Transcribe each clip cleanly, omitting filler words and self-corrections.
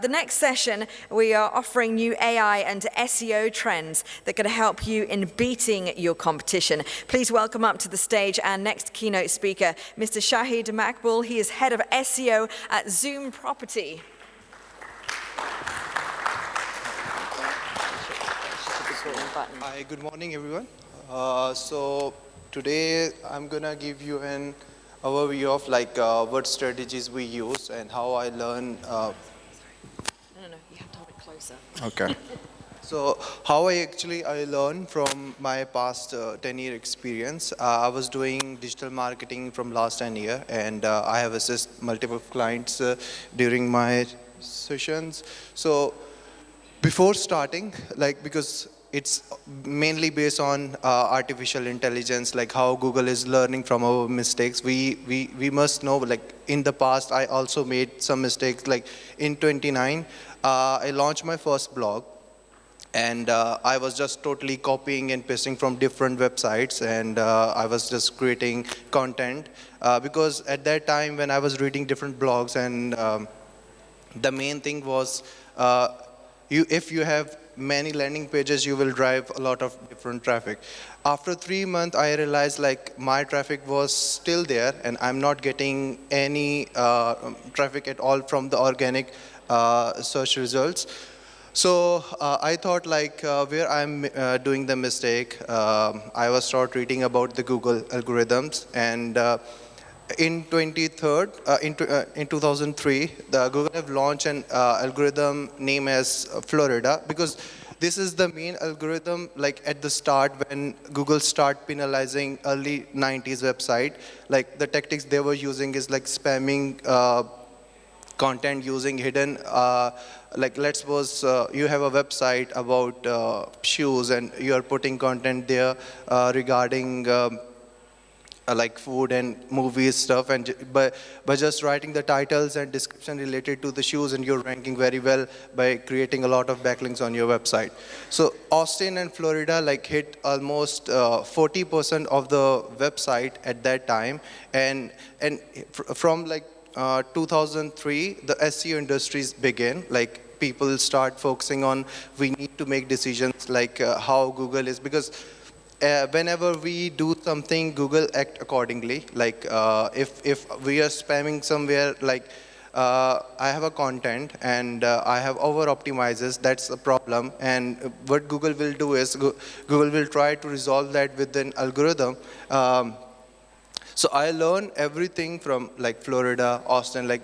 The next session, we are offering you AI and SEO trends that can help you in beating your competition. Please welcome up to the stage our next keynote speaker, Mr. Shahid Maqbool. He is head of SEO at Zoom Property. Hi, good morning, everyone. So today I'm gonna give you an overview of what strategies we use and how I learn. No, you have to hold it closer. Okay. So how I learned from my past 10-year experience. I was doing digital marketing from last 10 years, and I have assisted multiple clients during my sessions. So before starting, because it's mainly based on artificial intelligence, like how Google is learning from our mistakes. We must know, in the past, I also made some mistakes. Like in 29, I launched my first blog, and I was just totally copying and pasting from different websites, and I was just creating content because at that time when I was reading different blogs, and the main thing was if you have many landing pages, you will drive a lot of different traffic. After 3 months, I realized my traffic was still there, and I'm not getting any traffic at all from the organic search results. So I thought where I'm doing the mistake. I was start reading about the Google algorithms, and in 2003, the Google have launched an algorithm named as Florida, because this is the main algorithm. At the start, when Google start penalizing early 90s website, the tactics they were using is spamming content using hidden, let's suppose you have a website about shoes, and you are putting content there regarding food and movies stuff, and by just writing the titles and description related to the shoes, and you're ranking very well by creating a lot of backlinks on your website. So Austin and Florida hit almost 40% of the website at that time, and from 2003 the SEO industries began. People start focusing on, we need to make decisions how Google is, because whenever we do something, Google act accordingly. If we are spamming somewhere, I have a content and I have over optimizes, that's a problem. And what Google will do is Google will try to resolve that with an algorithm. So I learned everything from Florida, Austin,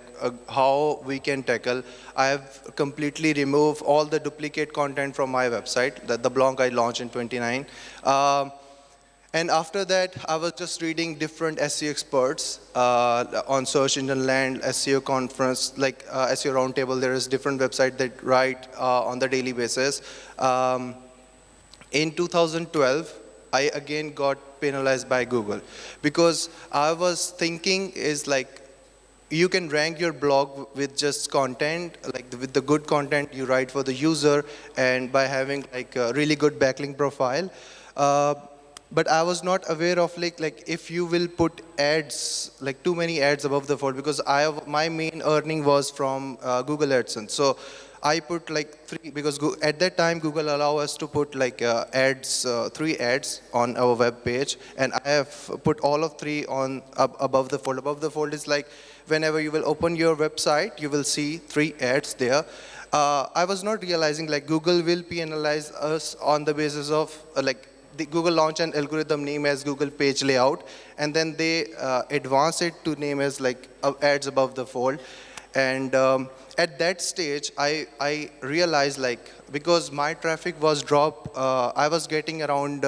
how we can tackle. I have completely removed all the duplicate content from my website, the blog I launched in 29. And after that, I was just reading different SEO experts on Search Engine Land, SEO conference, SEO Roundtable. There is different websites that write on the daily basis. In 2012, I again got penalized by Google, because I was thinking is you can rank your blog with just content, with the good content you write for the user, and by having a really good backlink profile. But I was not aware of if you will put ads, too many ads above the fold, because my main earning was from Google AdSense. So I put 3, because at that time Google allow us to put ads, 3 ads on our web page, and I have put all of 3 on above the fold. Above the fold is whenever you will open your website, you will see 3 ads there. I was not realizing Google will penalize us on the basis of the Google launch an algorithm name as Google Page Layout, and then they advance it to name as ads above the fold. And at that stage, I realized because my traffic was dropped, I was getting around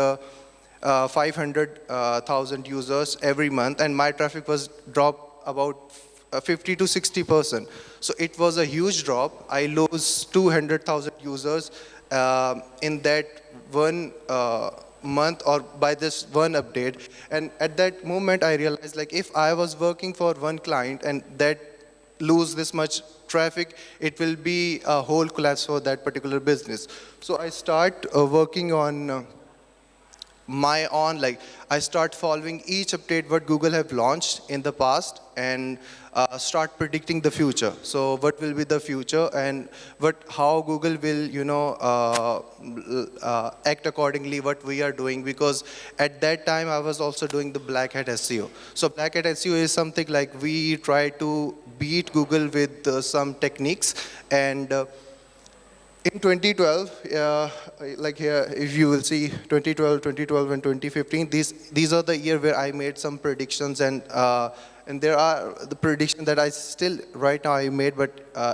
500,000 users every month, and my traffic was dropped about 50 to 60%. So it was a huge drop. I lost 200,000 users in that one month, or by this one update. And at that moment, I realized if I was working for one client and that lose this much traffic, it will be a whole collapse for that particular business. So I start working on my own, like I start following each update what Google have launched in the past, and start predicting the future. So what will be the future, and how Google will, act accordingly what we are doing. Because at that time I was also doing the black hat SEO. So black hat SEO is something like we try to beat Google with some techniques. And in 2012, like here, if you will see 2012 and 2015, these are the year where I made some predictions, and there are the prediction that I still right now I made, but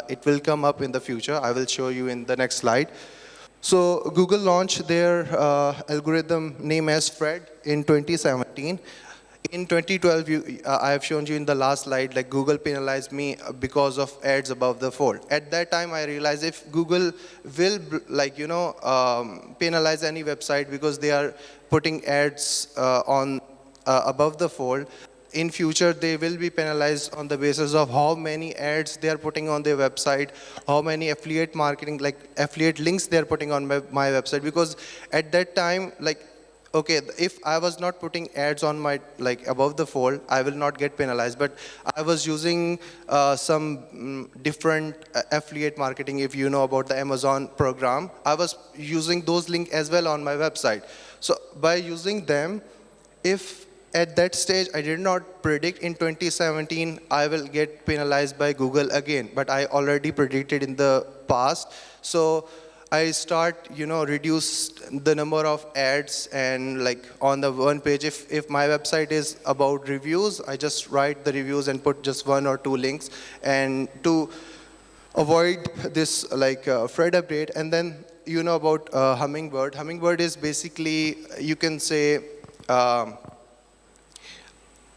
it will come up in the future. I will show you in the next slide. So Google launched their algorithm name as Fred in 2017. In 2012, I have shown you in the last slide, like Google penalized me because of ads above the fold. At that time, I realized if Google will, penalize any website because they are putting ads on above the fold, in future they will be penalized on the basis of how many ads they are putting on their website, how many affiliate marketing, like affiliate links they are putting on my website. Because at that time, like, okay, if I was not putting ads on my, like above the fold, I will not get penalized. But I was using some different affiliate marketing. If you know about the Amazon program, I was using those links as well on my website. So by using them, if at that stage I did not predict in 2017 I will get penalized by Google again, but I already predicted in the past. So I start, reduce the number of ads, and like on the one page, if my website is about reviews, I just write the reviews and put just 1 or 2 links, and to avoid this like Fred update. And then about Hummingbird. Hummingbird is basically, you can say,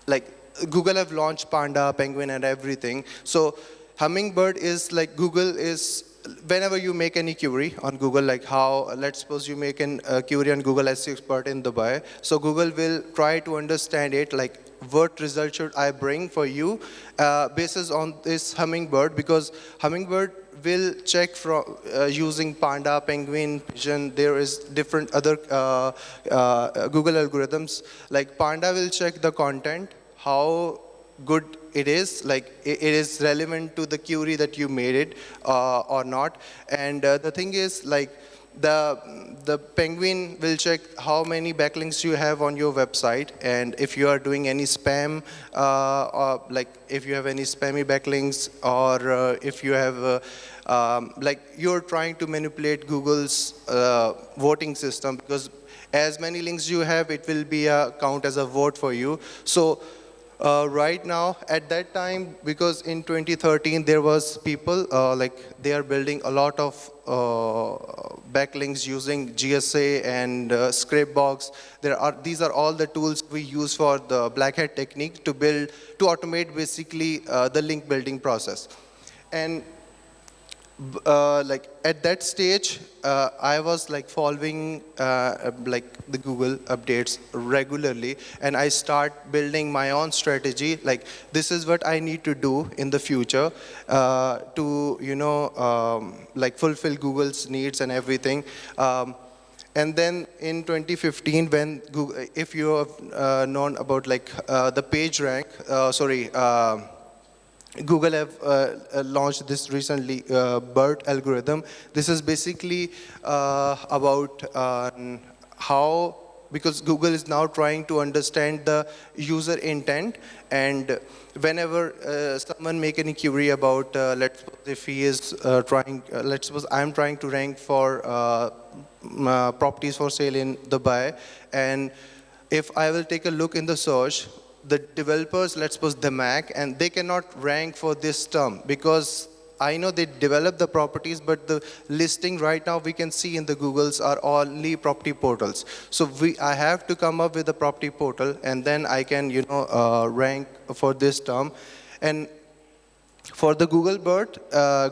like Google have launched Panda, Penguin, and everything. So Hummingbird is like Google is, whenever you make any query on Google, like how, let's suppose you make a query on Google SEO expert in Dubai, so Google will try to understand it, like what result should I bring for you basis on this Hummingbird, because Hummingbird will check from using Panda, Penguin, Pigeon. There is different other Google algorithms. Like Panda will check the content, how good it is, like it is relevant to the query that you made it or not. And the thing is, like the Penguin will check how many backlinks you have on your website, and if you are doing any spam, or like if you have any spammy backlinks, or if you have like you're trying to manipulate Google's voting system, because as many links you have, it will be count as a vote for you. So right now, at that time, because in 2013 there was people like they are building a lot of backlinks using GSA and Scrapebox. These are all the tools we use for the black hat technique to automate basically the link building process. And like at that stage, I was like following like the Google updates regularly, and I start building my own strategy. Like this is what I need to do in the future to like fulfill Google's needs and everything. And then in 2015, when Google, if you have known about like the page rank, Google have launched this recently, BERT algorithm. This is basically about how, because Google is now trying to understand the user intent, and whenever someone make any query about, let's suppose if he is let's suppose I'm trying to rank for properties for sale in Dubai, and if I will take a look in the search, the developers, let's suppose the Mac, and they cannot rank for this term because I know they develop the properties, but the listing right now we can see in the Googles are only property portals. So I have to come up with a property portal, and then I can rank for this term. And for the Google BERT,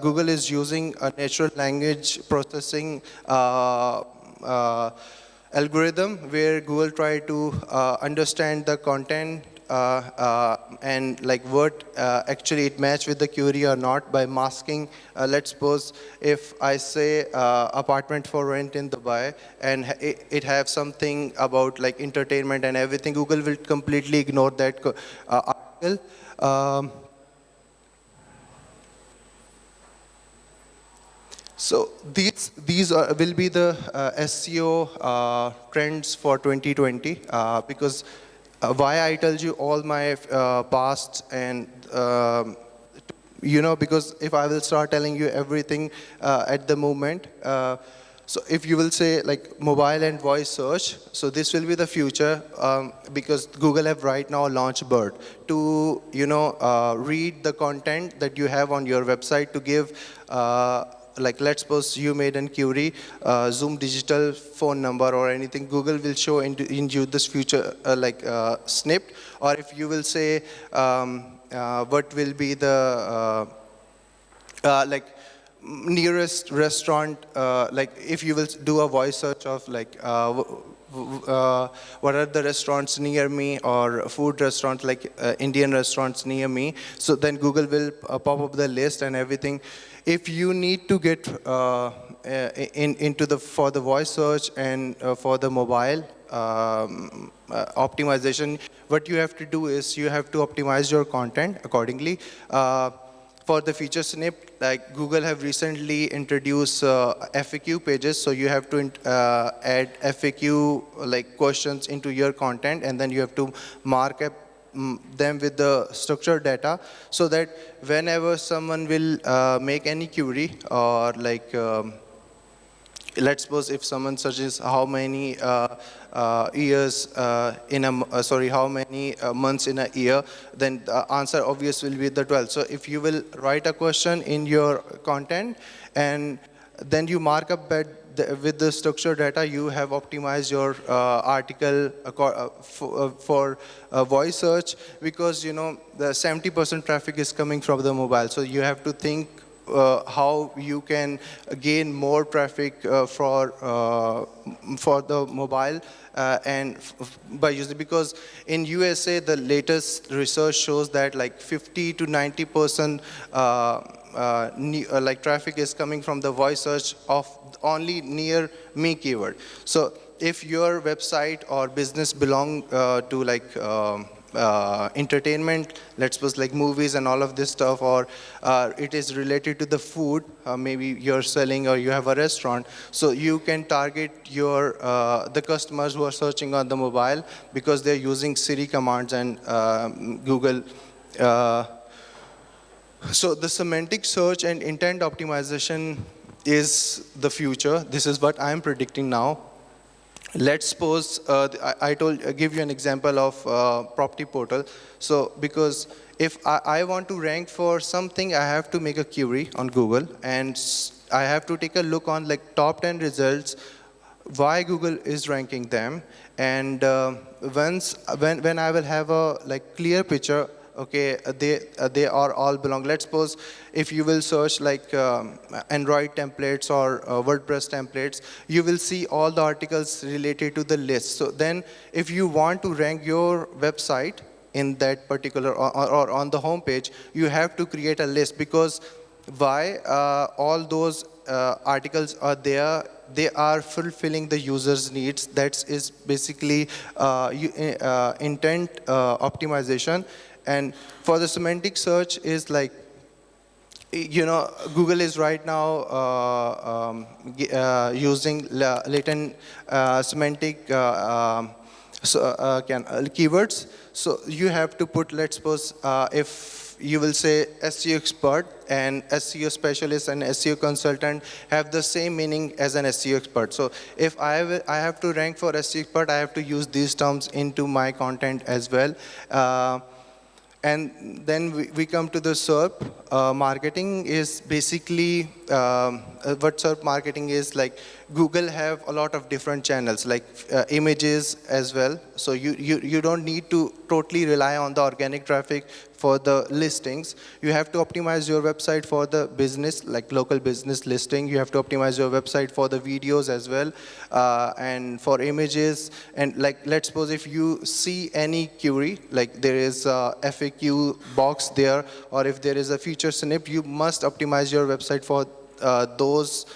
Google is using a natural language processing algorithm where Google try to understand the content and like what actually it match with the query or not by masking. Let's suppose if I say apartment for rent in Dubai and it have something about like entertainment and everything, Google will completely ignore that article. So will be the SEO trends for 2020 because why I told you all my past and because if I will start telling you everything at the moment, so if you will say like mobile and voice search, so this will be the future because Google have right now launched Bird to read the content that you have on your website to give like let's suppose you made an query, Zoom digital phone number or anything, Google will show in you this future snip. Or if you will say what will be the like nearest restaurant, like if you will do a voice search of like what are the restaurants near me or food restaurants like Indian restaurants near me, so then Google will pop up the list and everything. If you need to get into for the voice search and for the mobile optimization, what you have to do is you have to optimize your content accordingly. For the feature snip, like Google have recently introduced FAQ pages, so you have to add FAQ like questions into your content, and then you have to mark up them with the structured data, so that whenever someone will make any query or like let's suppose if someone searches how many years how many months in a year, then the answer obvious will be the 12. So if you will write a question in your content and then you mark up that with the structured data, you have optimized your article for voice search, because the 70% traffic is coming from the mobile. So you have to think how you can gain more traffic for the mobile and by using, because in USA the latest research shows that like 50 to 90% like traffic is coming from the voice search of only near me keyword. So if your website or business belong to like entertainment, let's suppose like movies and all of this stuff, or it is related to the food, maybe you're selling or you have a restaurant, so you can target your the customers who are searching on the mobile because they're using Siri commands and Google. So the semantic search and intent optimization is the future. This is what I'm predicting now. Let's suppose I give you an example of property portal. So because if I want to rank for something, I have to make a query on Google and I have to take a look on like top 10 results, why Google is ranking them, and when I will have a like clear picture, okay, they are all belong. Let's suppose if you will search like Android templates or WordPress templates, you will see all the articles related to the list. So then if you want to rank your website in that particular or on the home page, you have to create a list, because why all those articles are there, they are fulfilling the user's needs. That is basically intent optimization. And for the semantic search is like, Google is right now using latent semantic keywords. So you have to put, let's suppose, if you will say SEO expert and SEO specialist and SEO consultant have the same meaning as an SEO expert. So if I have to rank for SEO expert, I have to use these terms into my content as well. And then we come to the SERP. Marketing is basically, what SERP marketing is like, Google have a lot of different channels, like images as well. So you don't need to totally rely on the organic traffic for the listings. You have to optimize your website for the business, like local business listing. You have to optimize your website for the videos as well, and for images. And like, let's suppose if you see any query, like there is a FAQ box there, or if there is a feature snip, you must optimize your website for those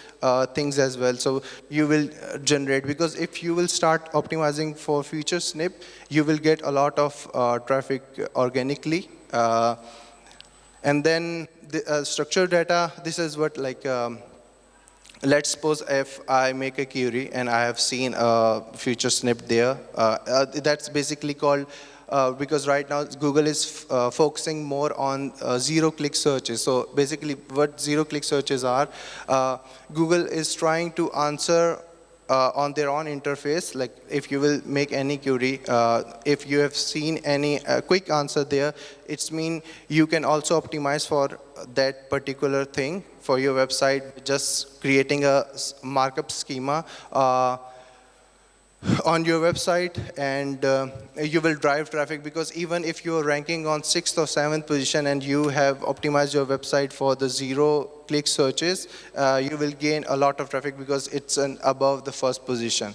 things as well. So you will generate, because if you will start optimizing for feature snip, you will get a lot of traffic organically. And then the structured data, this is what, like, let's suppose if I make a query and I have seen a feature snip there, that's basically called, because right now Google is focusing more on zero-click searches. So basically what zero-click searches are, Google is trying to answer on their own interface. Like if you will make any query, if you have seen any quick answer there, it's mean you can also optimize for that particular thing for your website, just creating a markup schema on your website, and you will drive traffic, because even if you're ranking on 6th or 7th position and you have optimized your website for the zero-click searches, you will gain a lot of traffic because it's above the first position.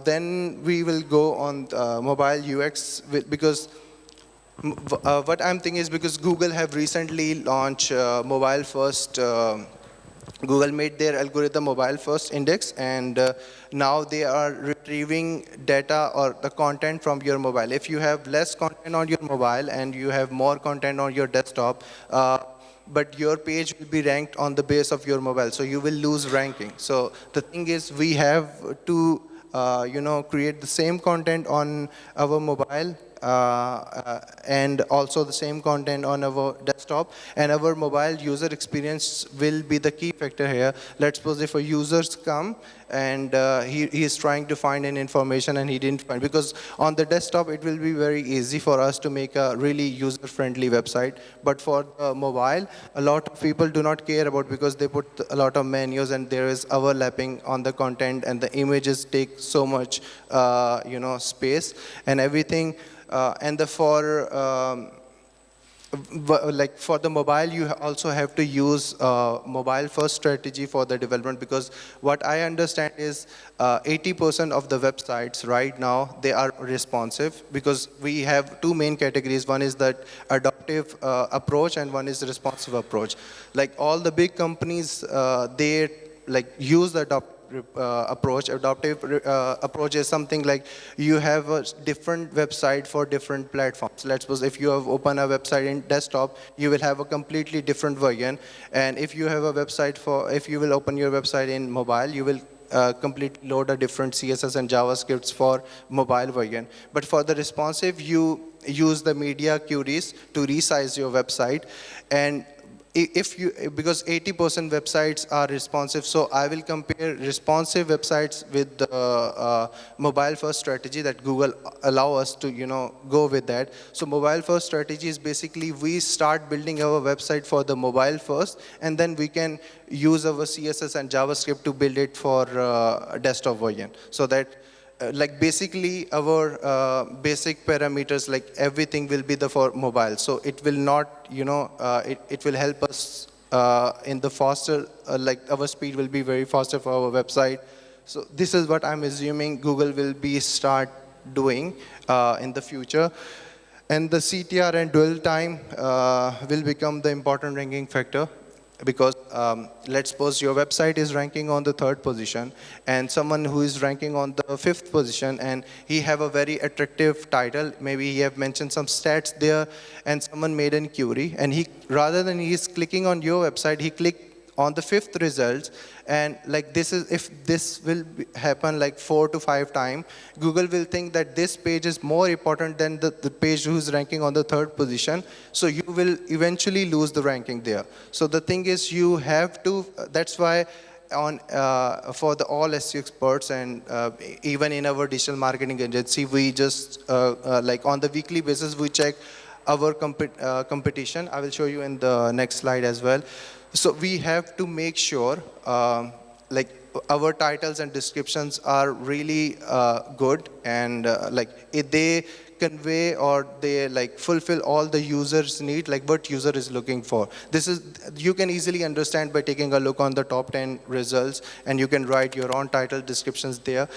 Then we will go on mobile UX, because what I'm thinking is, because Google have recently launched mobile first, Google made their algorithm mobile first index, and now they are retrieving data or the content from your mobile. If you have less content on your mobile and you have more content on your desktop, but your page will be ranked on the base of your mobile, so you will lose ranking. So the thing is, we have to create the same content on our mobile, and also the same content on our desktop, and our mobile user experience will be the key factor here. Let's suppose if a users come and he is trying to find an information and he didn't find, because on the desktop it will be very easy for us to make a really user-friendly website, but for mobile, a lot of people do not care about, because they put a lot of menus and there is overlapping on the content, and the images take so much space and everything. And for the mobile, you also have to use mobile first strategy for the development, because what I understand is 80% of the websites right now, they are responsive, because we have two main categories. One is that adaptive approach and one is responsive approach. Like all the big companies, they use the adaptive approach. Adaptive approach is something like you have a different website for different platforms. Let's suppose if you have opened a website in desktop, you will have a completely different version. And if you have a website if you will open your website in mobile, you will completely load a different CSS and JavaScripts for mobile version. But for the responsive, you use the media queries to resize your website. And because 80% websites are responsive, so I will compare responsive websites with the mobile first strategy that Google allow us to go with that. So mobile first strategy is basically we start building our website for the mobile first, and then we can use our CSS and JavaScript to build it for desktop version. So that basically our basic parameters, like everything will be for mobile. So it will not, it will help us in the faster, our speed will be very faster for our website. So this is what I'm assuming Google will be start doing in the future. And the CTR and dwell time will become the important ranking factor. Because let's suppose your website is ranking on the 3rd position, and someone who is ranking on the 5th position, and he have a very attractive title, maybe he have mentioned some stats there, and someone made an query, and rather than he's clicking on your website, he clicked on the 5th results, and if this will happen 4 to 5 times, Google will think that this page is more important than the page who's ranking on the 3rd position, so you will eventually lose the ranking there. So the thing is, you have to, that's why for all SEO experts, and even in our digital marketing agency, we just on the weekly basis, we check our competition. I will show you in the next slide as well. So we have to make sure our titles and descriptions are really good, and they convey or they like fulfill all the user's need, like what user is looking for. This is, you can easily understand by taking a look on the top 10 results, and you can write your own title descriptions there.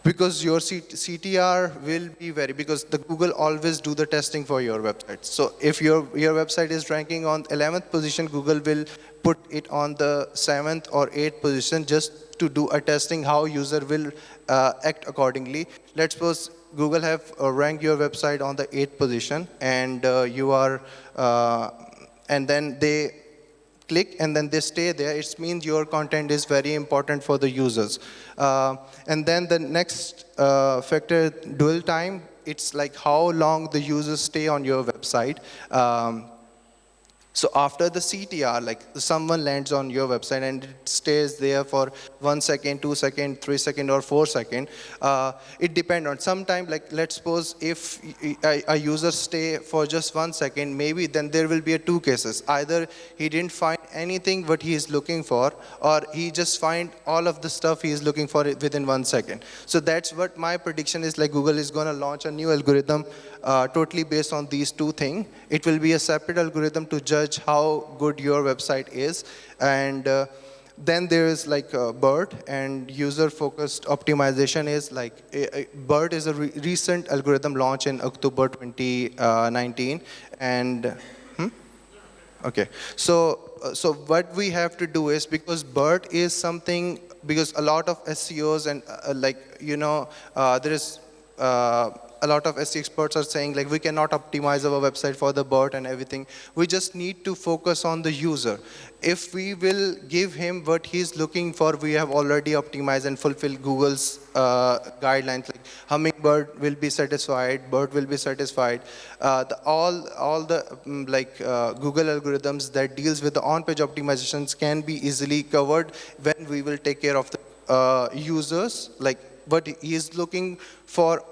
Because your CTR will be because the Google always do the testing for your website. So if your website is ranking on 11th position, Google will put it on the 7th or 8th position just to do a testing how user will act accordingly. Let's suppose Google have ranked your website on the 8th position, and you are, and then they click and then they stay there. It means your content is very important for the users. And then the next factor, dwell time, it's like how long the users stay on your website. So after the CTR, like someone lands on your website and it stays there for 1 second, 2 seconds, 3 seconds, or 4 seconds. It depends on, sometime, like let's suppose if a user stay for just 1 second, maybe then there will be two cases. Either he didn't find anything what he is looking for, or he just find all of the stuff he is looking for within 1 second. So that's what my prediction is, like Google is going to launch a new algorithm totally based on these two things. It will be a separate algorithm to judge how good your website is. And then there is like BERT, and user-focused optimization is like, BERT is a recent algorithm launched in October 2019. And, okay. So what we have to do is, because BERT is something, because a lot of SEOs and there is a lot of SEO experts are saying like we cannot optimize our website for the BERT and everything. We just need to focus on the user. If we will give him what he's looking for, we have already optimized and fulfilled Google's guidelines. Like Hummingbird will be satisfied, BERT will be satisfied. All the Google algorithms that deals with the on-page optimizations can be easily covered when we will take care of the users, like what he is looking for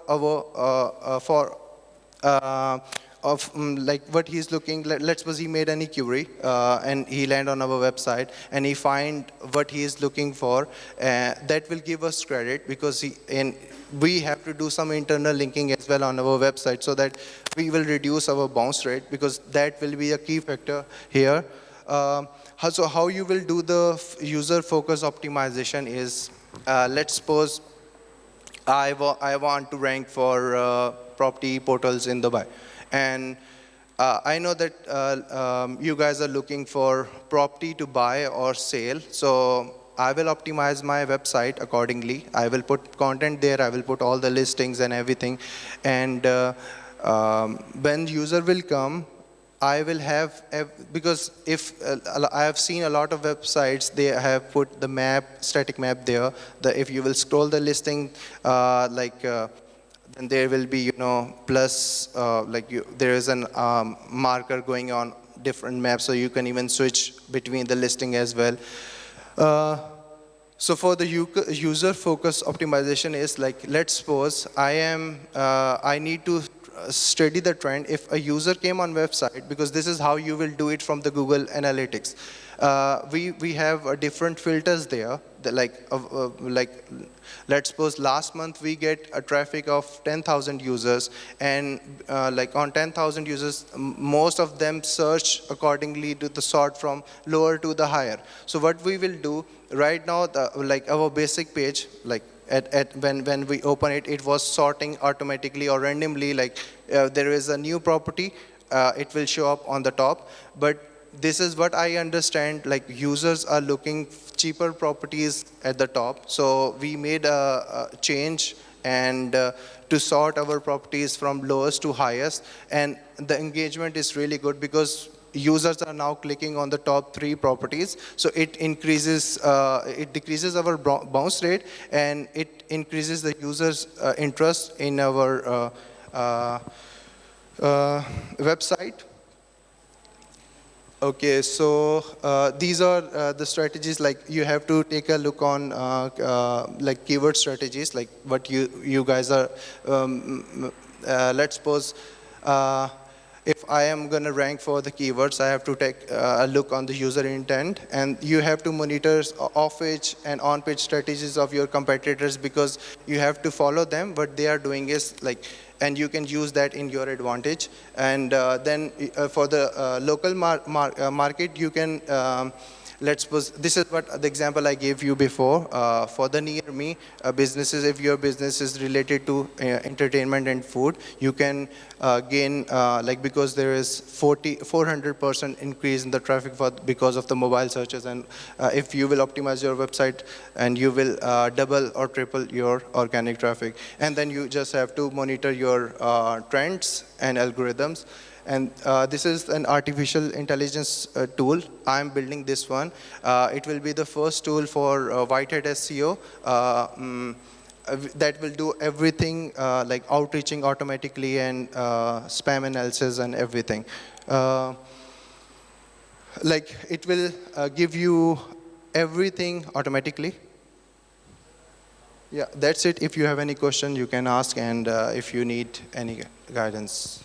like what he's looking. Let's suppose he made any query and he land on our website and he find what he is looking for. That will give us credit, because we have to do some internal linking as well on our website, so that we will reduce our bounce rate, because that will be a key factor here. So how you will do the user focus optimization is, let's suppose I want to rank for property portals in Dubai. And I know that you guys are looking for property to buy or sale. So I will optimize my website accordingly. I will put content there. I will put all the listings and everything. And when user will come, I will have, because if I have seen a lot of websites, they have put the map, static map there. If you will scroll the listing, then there will be, plus, there is an marker going on different maps, so you can even switch between the listing as well. So for the user focus optimization is like, let's suppose I need to study the trend. If a user came on website, because this is how you will do it from the Google Analytics. We have different filters there. Let's suppose last month we get a traffic of 10,000 users, and on 10,000 users, most of them search accordingly to the sort from lower to the higher. So what we will do right now, our basic page, when we open it, it was sorting automatically or randomly. There is a new property, it will show up on the top. But this is what I understand, users are looking cheaper properties at the top. So we made a change and to sort our properties from lowest to highest. And the engagement is really good, because users are now clicking on the top 3 properties. So it increases, it decreases our bounce rate, and it increases the users' interest in our website. Okay, so these are the strategies. You have to take a look on keyword strategies, like what you guys are. Let's suppose if I am going to rank for the keywords, I have to take a look on the user intent, and you have to monitor off-page and on-page strategies of your competitors, because you have to follow them. What they are doing is and you can use that in your advantage. And then for the local market, you can, let's suppose, this is what the example I gave you before. For the near me businesses, if your business is related to entertainment and food, you can gain, like, because there is 400% increase in the traffic because of the mobile searches. And if you will optimize your website, and you will double or triple your organic traffic. And then you just have to monitor your trends and algorithms. And this is an artificial intelligence tool. I'm building this one. It will be the first tool for whitehead SEO that will do everything like outreaching automatically and spam analysis and everything. Like, it will give you everything automatically. Yeah, that's it. If you have any question, you can ask, and if you need any guidance.